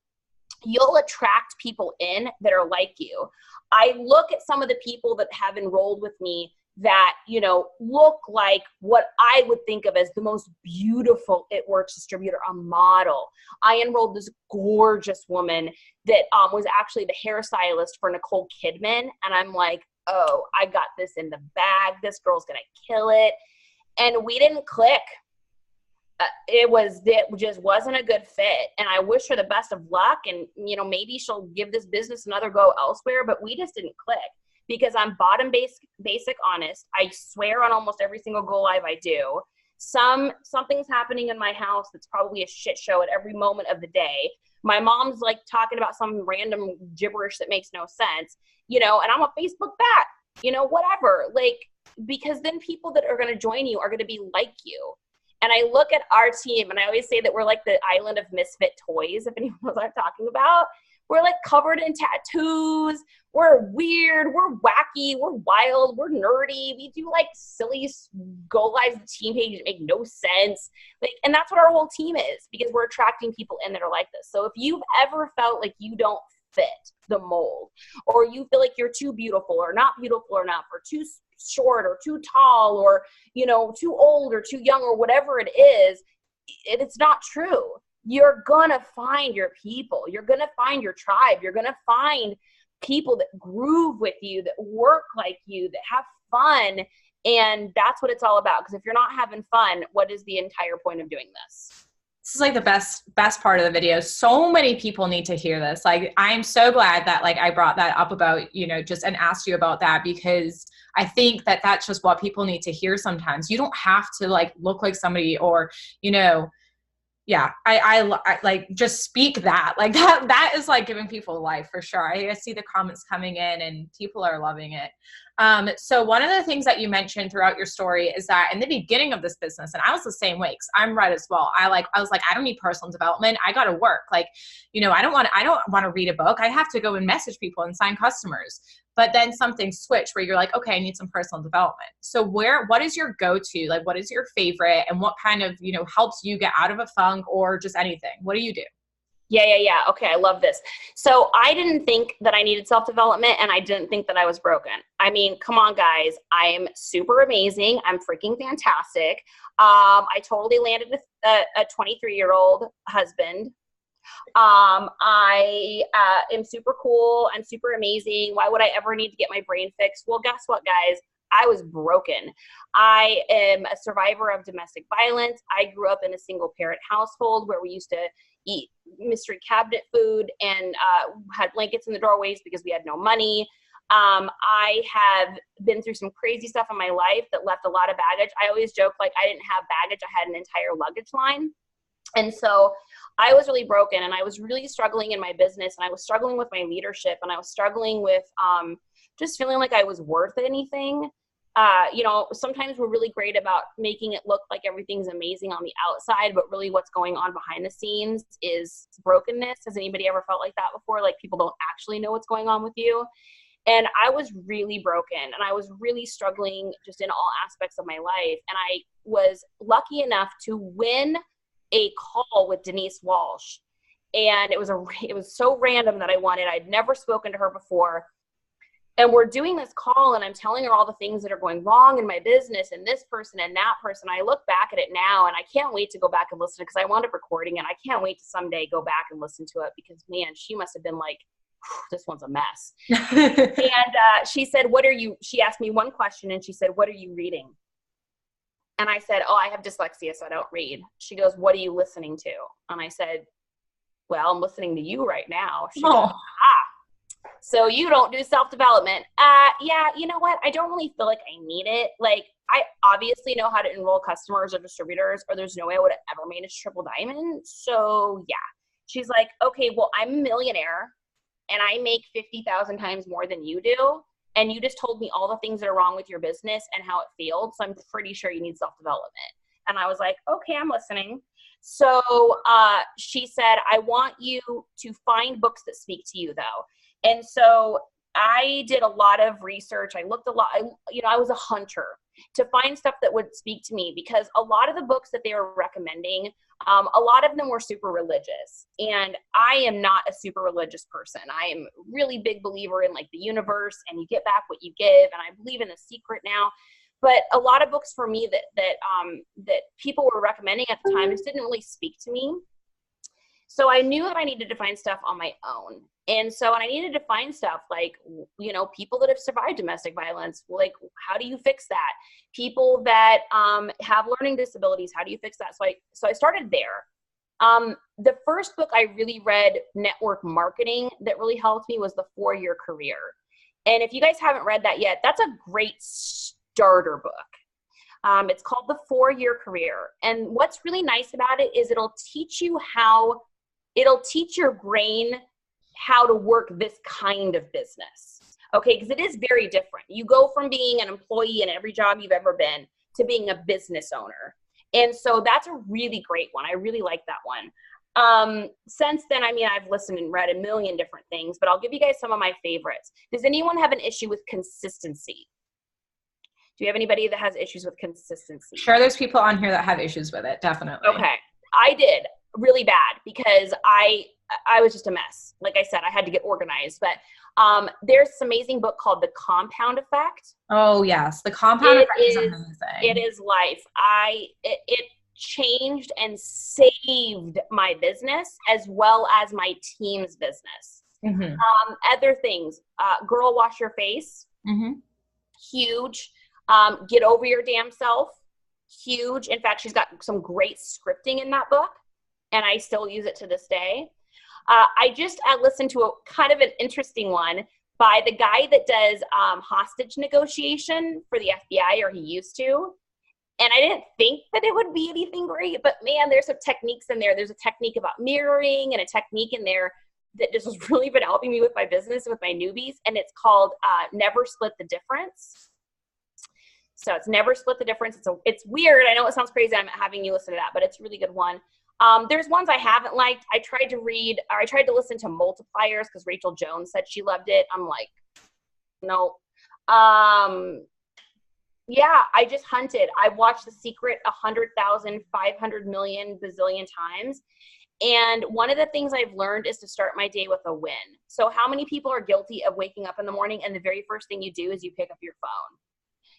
You'll attract people in that are like you. I look at some of the people that have enrolled with me that, you know, look like what I would think of as the most beautiful It Works distributor, a model. I enrolled this gorgeous woman that was actually the hairstylist for Nicole Kidman. And I'm like, oh, I got this in the bag. This girl's going to kill it. And we didn't click. It just wasn't a good fit. And I wish her the best of luck. And, you know, maybe she'll give this business another go elsewhere, but we just didn't click because I'm bottom basic honest. I swear on almost every single go live I do. Something's happening in my house that's probably a shit show at every moment of the day. My mom's like talking about some random gibberish that makes no sense, you know, and I'm a Facebook bat, you know, whatever. Like, because then people that are going to join you are going to be like you. And I look at our team and I always say that we're like the island of misfit toys, if anyone knows what I'm talking about. We're like covered in tattoos. We're weird. We're wacky. We're wild. We're nerdy. We do like silly go lives, team pages that make no sense. Like, and that's what our whole team is, because we're attracting people in that are like this. So if you've ever felt like you don't fit the mold, or you feel like you're too beautiful or not beautiful enough, or too short or too tall, or, you know, too old or too young, or whatever it is, it's not true. You're gonna find your people. You're gonna find your tribe. You're gonna find people that groove with you, that work like you, that have fun. And that's what it's all about. Because if you're not having fun, what is the entire point of doing this? This is like the best part of the video. So many people need to hear this. Like, I'm so glad that like I brought that up about, you know, just and asked you about that, because I think that that's just what people need to hear sometimes. You don't have to like look like somebody, or, you know, yeah, I like just speak that like that is like giving people life for sure. I see the comments coming in and people are loving it. So one of the things that you mentioned throughout your story is that in the beginning of this business, and I was the same way, because I'm red as well. I was like, I don't need personal development. I got to work. Like, you know, I don't want to read a book. I have to go and message people and sign customers. But then something switched where you're like, okay, I need some personal development. So what is your go-to? Like, what is your favorite, and what kind of, you know, helps you get out of a funk or just anything? What do you do? Yeah. Okay, I love this. So I didn't think that I needed self-development, and I didn't think that I was broken. I mean, come on, guys. I am super amazing. I'm freaking fantastic. I totally landed with a 23-year-old husband. I am super cool. I'm super amazing. Why would I ever need to get my brain fixed? Well, guess what, guys? I was broken. I am a survivor of domestic violence. I grew up in a single parent household where we used to eat mystery cabinet food and had blankets in the doorways because we had no money. I have been through some crazy stuff in my life that left a lot of baggage. I always joke, like, I didn't have baggage. I had an entire luggage line. And so I was really broken, and I was really struggling in my business, and I was struggling with my leadership, and I was struggling with just feeling like I was worth anything. You know, sometimes we're really great about making it look like everything's amazing on the outside, but really what's going on behind the scenes is brokenness. Has anybody ever felt like that before? Like, people don't actually know what's going on with you. And I was really broken, and I was really struggling just in all aspects of my life. And I was lucky enough to win a call with Denise Walsh. And it was so random that I won it. I'd never spoken to her before. And we're doing this call, and I'm telling her all the things that are going wrong in my business, and this person and that person. I look back at it now, and I can't wait to go back and listen, because I wound up recording it. I can't wait to someday go back and listen to it, because, man, she must have been like, this one's a mess. And she said, she asked me one question, and she said, what are you reading? And I said, oh, I have dyslexia, so I don't read. She goes, what are you listening to? And I said, well, I'm listening to you right now. She goes, so you don't do self-development. Yeah, you know what? I don't really feel like I need it. Like, I obviously know how to enroll customers or distributors, or there's no way I would have ever managed triple diamond. So yeah. She's like, okay, well, I'm a millionaire, and I make 50,000 times more than you do. And you just told me all the things that are wrong with your business and how it failed. So I'm pretty sure you need self-development. And I was like, okay, I'm listening. So she said, I want you to find books that speak to you, though. And so I did a lot of research. I looked a lot, I was a hunter to find stuff that would speak to me, because a lot of the books that they were recommending, a lot of them were super religious, and I am not a super religious person. I am a really big believer in like the universe, and you get back what you give, and I believe in The Secret now. But a lot of books for me that people were recommending at the time just didn't really speak to me. So I knew that I needed to find stuff on my own. And so I needed to find stuff like, people that have survived domestic violence, like, how do you fix that? People that have learning disabilities, how do you fix that? So I started there. The first book I really read, network marketing, that really helped me was The 4-Year Career. And if you guys haven't read that yet, that's a great starter book. It's called The 4-Year Career. And what's really nice about it is it'll teach your brain how to work this kind of business. Okay, because it is very different. You go from being an employee in every job you've ever been to being a business owner. And so that's a really great one. I really like that one. Since then, I've listened and read a million different things, but I'll give you guys some of my favorites. Does anyone have an issue with consistency? Do you have anybody that has issues with consistency? Sure, there's people on here that have issues with it, definitely. Okay, I did really bad because I was just a mess. Like I said, I had to get organized. But there's this amazing book called The Compound Effect. Oh yes, The Compound Effect is amazing. It is life. It changed and saved my business as well as my team's business. Mm-hmm. Other things, Girl Wash Your Face, mm-hmm. Huge. Get Over Your Damn Self, huge. In fact, she's got some great scripting in that book, and I still use it to this day. I listened to a kind of an interesting one by the guy that does hostage negotiation for the FBI, or he used to. And I didn't think that it would be anything great, but man, there's some techniques in there. There's a technique about mirroring and a technique in there that just has really been helping me with my business, with my newbies. And it's called Never Split the Difference. So it's Never Split the Difference. It's weird. I know it sounds crazy. I'm having you listen to that, but it's a really good one. There's ones I haven't liked. I tried to listen to Multipliers because Rachel Jones said she loved it. I'm like, no. Yeah, I just hunted. I watched The Secret 100,000, 500 million, bazillion times. And one of the things I've learned is to start my day with a win. So how many people are guilty of waking up in the morning and the very first thing you do is you pick up your phone?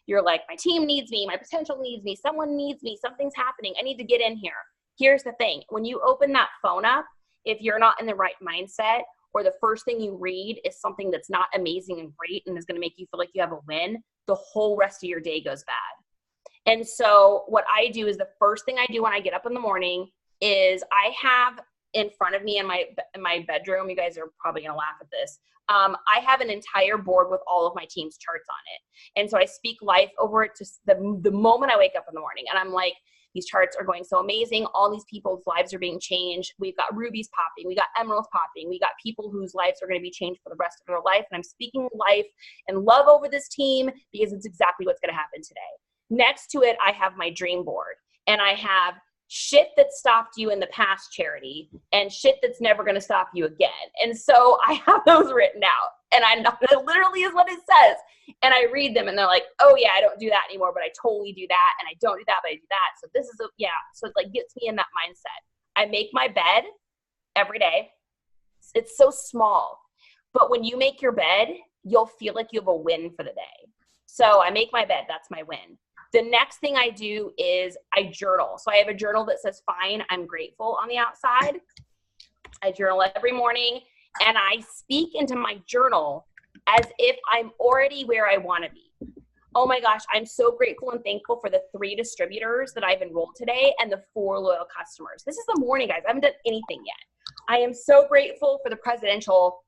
You're like, my team needs me, my potential needs me, someone needs me, something's happening, I need to get in here. Here's the thing, when you open that phone up, if you're not in the right mindset, or the first thing you read is something that's not amazing and great and is going to make you feel like you have a win, the whole rest of your day goes bad. And so what I do is the first thing I do when I get up in the morning is I have in front of me in my bedroom, you guys are probably going to laugh at this, I have an entire board with all of my team's charts on it. And so I speak life over it just the moment I wake up in the morning. And I'm like, these charts are going so amazing. All these people's lives are being changed. We've got rubies popping. We got emeralds popping. We got people whose lives are going to be changed for the rest of their life. And I'm speaking life and love over this team because it's exactly what's going to happen today. Next to it, I have my dream board. And I have shit that stopped you in the past, Charity, and shit that's never going to stop you again. And so I have those written out. And it literally is what it says. And I read them and they're like, oh yeah, I don't do that anymore, but I totally do that. And I don't do that, but I do that. So this is, so it like gets me in that mindset. I make my bed every day. It's so small, but when you make your bed, you'll feel like you have a win for the day. So I make my bed, that's my win. The next thing I do is I journal. So I have a journal that says, fine, I'm grateful on the outside. I journal every morning and I speak into my journal as if I'm already where I want to be. Oh my gosh, I'm so grateful and thankful for the 3 distributors that I've enrolled today and the 4 loyal customers. This is the morning, guys. I haven't done anything yet. I am so grateful for the presidential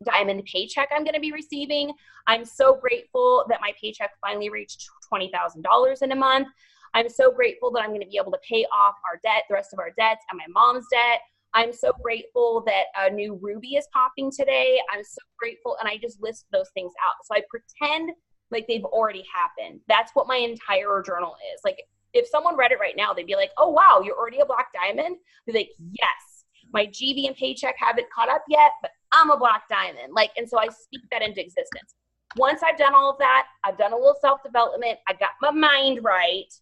diamond paycheck I'm going to be receiving. I'm so grateful that my paycheck finally reached $20,000 in a month. I'm so grateful that I'm going to be able to pay off our debt, the rest of our debts, and my mom's debt. I'm so grateful that a new ruby is popping today. I'm so grateful. And I just list those things out. So I pretend like they've already happened. That's what my entire journal is. Like if someone read it right now, they'd be like, oh, wow, you're already a black diamond. They're like, yes, my GV and paycheck haven't caught up yet, but I'm a black diamond. Like, and so I speak that into existence. Once I've done all of that, I've done a little self-development, I got my mind right,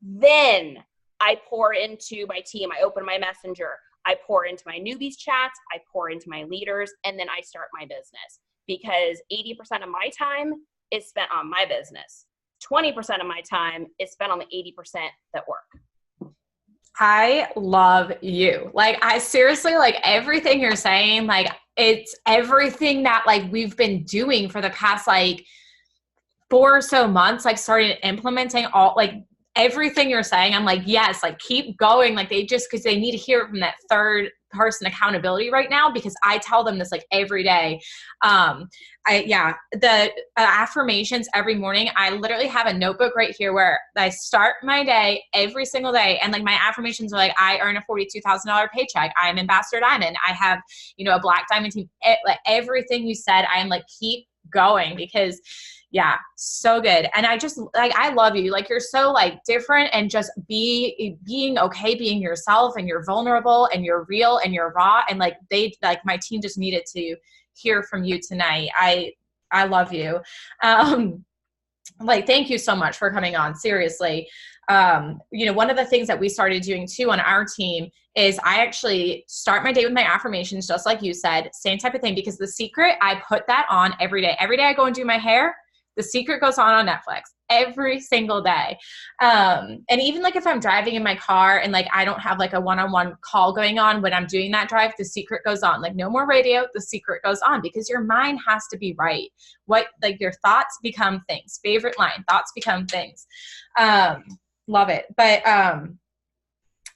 then I pour into my team. I open my messenger. I pour into my newbies chats. I pour into my leaders, and then I start my business, because 80% of my time is spent on my business. 20% of my time is spent on the 80% that work. I love you. Like, I seriously, like, everything you're saying, like, it's everything that, like, we've been doing for the past, like, 4 or so months, like, started implementing all, like, everything you're saying. I'm like, yes, like, keep going. Like, because they need to hear it from that third person accountability right now, because I tell them this, like, every day. The affirmations every morning, I literally have a notebook right here where I start my day every single day. And, like, my affirmations are like, I earn a $42,000 paycheck. I am Ambassador Diamond. I have, a black diamond team. Like, everything you said, I am like, keep going, because yeah, so good. And I just, like, I love you. Like, you're so, like, different, and just being okay, being yourself, and you're vulnerable, and you're real, and you're raw. And, like, my team just needed to hear from you tonight. I love you. Like, thank you so much for coming on. Seriously. One of the things that we started doing too on our team is I actually start my day with my affirmations, just like you said, same type of thing, because The Secret, I put that on every day. Every day I go and do my hair, The Secret goes on Netflix every single day. And even, like, if I'm driving in my car and, like, I don't have, like, a one-on-one call going on when I'm doing that drive, The Secret goes on. Like, no more radio, The Secret goes on, because your mind has to be right. Your thoughts become things. Favorite line, thoughts become things. Love it. But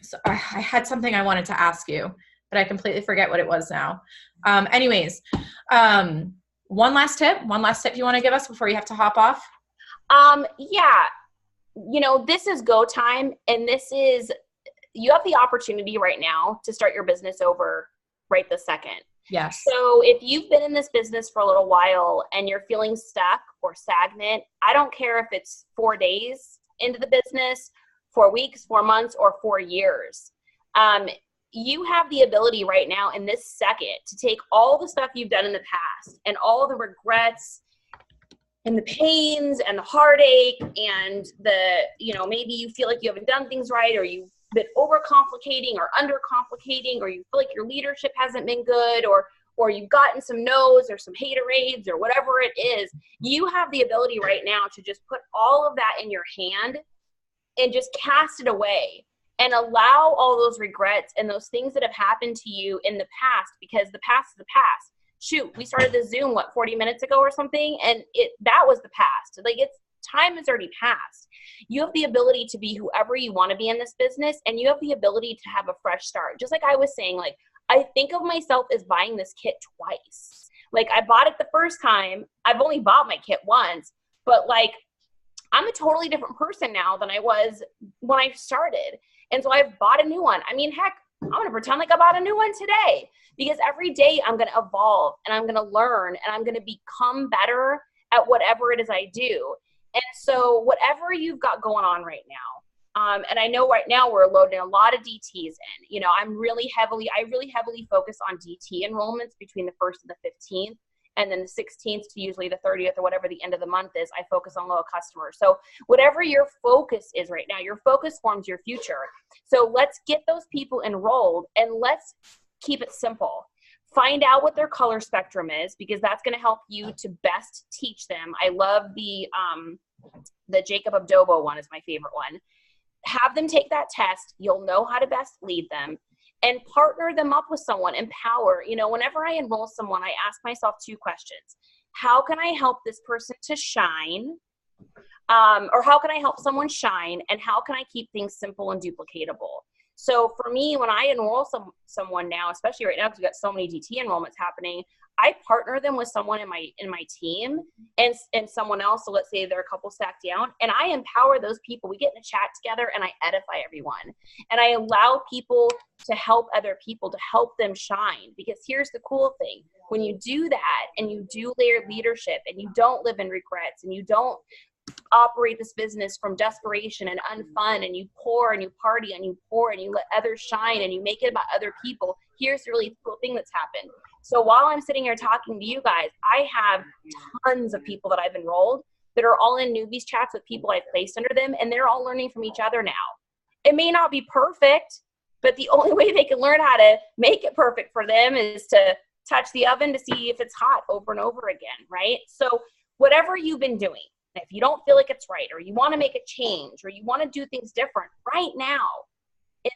so I had something I wanted to ask you, but I completely forget what it was now. One last tip you want to give us before you have to hop off? This is go time, and you have the opportunity right now to start your business over right this second. Yes. So if you've been in this business for a little while and you're feeling stuck or stagnant, I don't care if it's 4 days into the business, 4 weeks, 4 months, or 4 years. You have the ability right now in this second to take all the stuff you've done in the past and all the regrets and the pains and the heartache and maybe you feel like you haven't done things right, or you've been overcomplicating or undercomplicating, or you feel like your leadership hasn't been good, or you've gotten some no's or some haterades or whatever it is. You have the ability right now to just put all of that in your hand and just cast it away. And allow all those regrets and those things that have happened to you in the past, because the past is the past. Shoot, we started the Zoom, 40 minutes ago or something, and that was the past. Like, time has already passed. You have the ability to be whoever you want to be in this business, and you have the ability to have a fresh start. Just like I was saying, like, I think of myself as buying this kit twice. Like, I bought it the first time. I've only bought my kit once, but, like, I'm a totally different person now than I was when I started. And so I've bought a new one. I mean, heck, I'm going to pretend like I bought a new one today, because every day I'm going to evolve and I'm going to learn and I'm going to become better at whatever it is I do. And so whatever you've got going on right now, and I know right now we're loading a lot of DTs in, I really heavily focus on DT enrollments between the 1st and the 15th. And then the 16th to usually the 30th or whatever the end of the month is, I focus on loyal customers. So whatever your focus is right now, your focus forms your future. So let's get those people enrolled, and let's keep it simple. Find out what their color spectrum is, because that's going to help you to best teach them. I love the Jacob Abdobo one is my favorite one. Have them take that test. You'll know how to best lead them. And partner them up with someone, empower. Whenever I enroll someone, I ask myself 2 questions. How can I help this person to shine? Or how can I help someone shine? And how can I keep things simple and duplicatable? So for me, when I enroll someone now, especially right now, because we've got so many DT enrollments happening, I partner them with someone in my team and someone else. So let's say they're a couple stacked down, and I empower those people. We get in a chat together and I edify everyone. And I allow people to help other people, to help them shine. Because here's the cool thing. When you do that and you do layered leadership and you don't live in regrets and you don't operate this business from desperation and unfun, and you pour and you party and you pour and you let others shine and you make it about other people, here's the really cool thing that's happened. So while I'm sitting here talking to you guys, I have tons of people that I've enrolled that are all in newbies chats with people I've placed under them, and they're all learning from each other now. It may not be perfect, but the only way they can learn how to make it perfect for them is to touch the oven to see if it's hot over and over again, right? So whatever you've been doing, if you don't feel like it's right, or you want to make a change, or you want to do things different right now,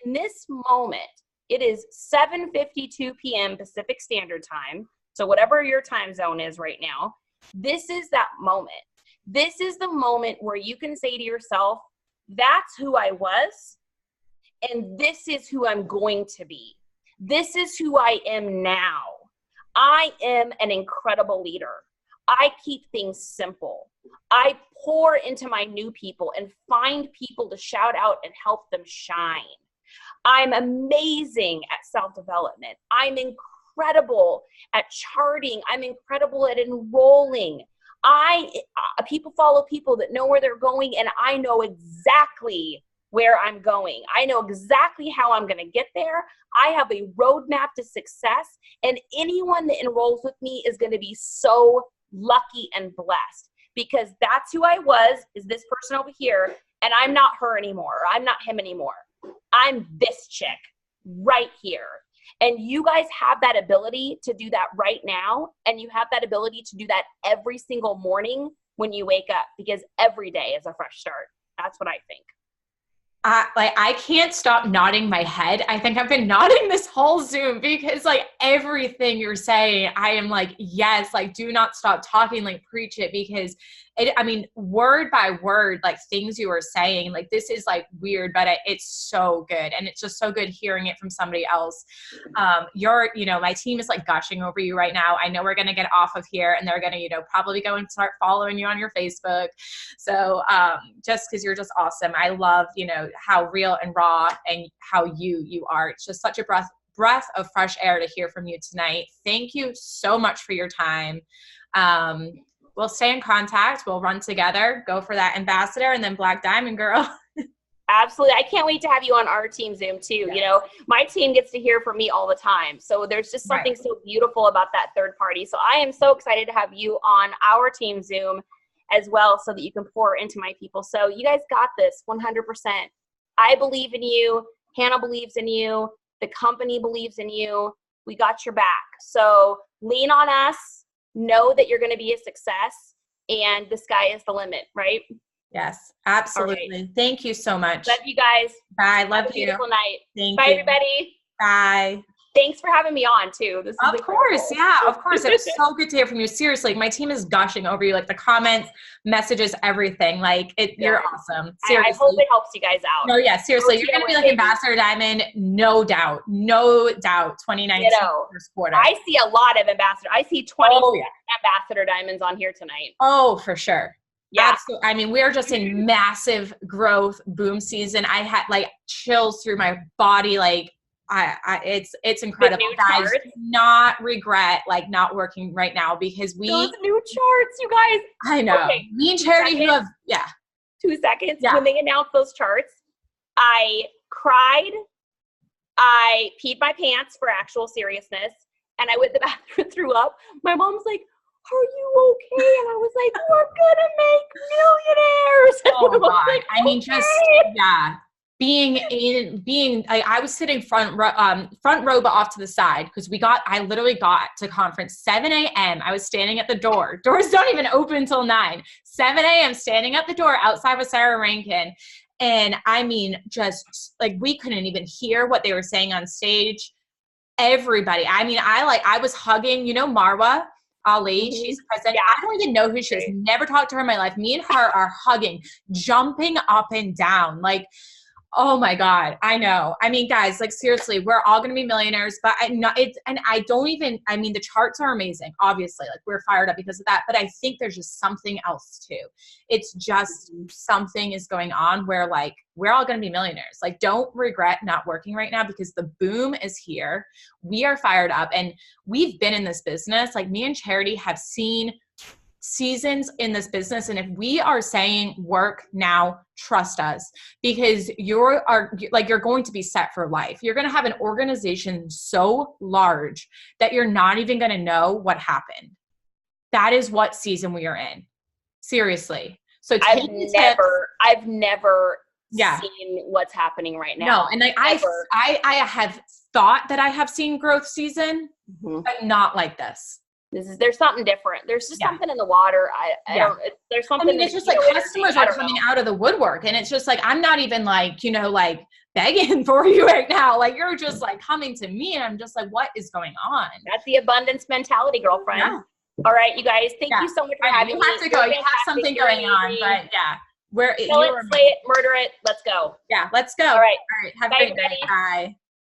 in this moment, it is 7:52 p.m. Pacific Standard Time. So whatever your time zone is right now, this is that moment. This is the moment where you can say to yourself, that's who I was, and this is who I'm going to be. This is who I am now. I am an incredible leader. I keep things simple. I pour into my new people and find people to shout out and help them shine. I'm amazing at self-development. I'm incredible at charting. I'm incredible at enrolling. People follow people that know where they're going, and I know exactly where I'm going. I know exactly how I'm going to get there. I have a roadmap to success, and anyone that enrolls with me is going to be so lucky and blessed, because that's who I was, is this person over here, and I'm not her anymore, or I'm not him anymore. I'm this chick right here. And you guys have that ability to do that right now, and you have that ability to do that every single morning when you wake up, because every day is a fresh start. That's what I think. I can't stop nodding my head. I think I've been nodding this whole Zoom, because like everything you're saying, I am like, yes, like do not stop talking, like preach it, because word by word, like things you were saying, like this is like weird, but it's so good. And it's just so good hearing it from somebody else. My team is like gushing over you right now. I know we're going to get off of here, and they're going to, probably go and start following you on your Facebook. So just because you're just awesome. I love, how real and raw and how you are. It's just such a breath of fresh air to hear from you tonight. Thank you so much for your time. We'll stay in contact. We'll run together, go for that ambassador, and then Black Diamond girl. Absolutely. I can't wait to have you on our team Zoom too. Yeah. My team gets to hear from me all the time. So there's just something so beautiful about that third party. So I am so excited to have you on our team Zoom as well, so that you can pour into my people. So you guys got this 100%. I believe in you. Hannah believes in you. The company believes in you. We got your back. So lean on us. Know that you're going to be a success, and the sky is the limit, right? Yes, absolutely. Right. Thank you so much. Love you guys. Bye. Love you. Beautiful night. Thank Bye, you. Everybody. Bye. Thanks for having me on too. This is of course. Yeah, of course. It was so good to hear from you. Seriously, my team is gushing over you. Like the comments, messages, everything. Like you're awesome. Seriously. I hope it helps you guys out. No, yeah, seriously. You're going to be like Ambassador Diamond. No doubt. No doubt. 2019 first quarter. I see a lot of Ambassador. I see 20 Ambassador Diamonds on here tonight. Oh, for sure. Yeah. Absolutely. We're just in massive growth boom season. I had like chills through my body. Like, it's incredible, guys. Charts. Do not regret like not working right now, because those new charts, you guys. I know. Okay, me and Charity who have 2 seconds. Yeah. When they announced those charts, I cried. I peed my pants for actual seriousness, and I went to the bathroom, threw up. My mom's like, "Are you okay?" And I was like, "We're gonna make millionaires." Oh God! Being I was sitting front row but off to the side, because I literally got to conference 7 a.m. I was standing at the door. Doors don't even open until 9. 7 a.m. standing at the door outside with Sarah Rankin. And just like we couldn't even hear what they were saying on stage. Everybody. I was hugging, Marwa Ali, she's president. I don't even know who she is. Never talked to her in my life. Me and her are hugging, jumping up and down. Like, oh my God, I know. Guys, like seriously, we're all going to be millionaires, but the charts are amazing. Obviously, like we're fired up because of that, but I think there's just something else too. It's just something is going on where like, we're all going to be millionaires. Like, don't regret not working right now, because the boom is here. We are fired up, and we've been in this business. Like me and Charity have seen seasons in this business. And if we are saying work now, trust us, because you're going to be set for life. You're going to have an organization so large that you're not even going to know what happened. That is what season we are in. Seriously. So I've never seen what's happening right now. No, and I have thought that I have seen growth season, but not like this. There's something different. There's just something in the water. There's something. I mean, it's just like customers are coming out of the woodwork, and it's just like, I'm not even like, begging for you right now. Like, you're just like coming to me, and I'm just like, what is going on? That's the abundance mentality, girlfriend. Yeah. All right, you guys, thank you so much for having me. You have to go. You have something going on, but Kill it, slay it, murder it. Let's go. Yeah, let's go. All right. Have a great day. Bye.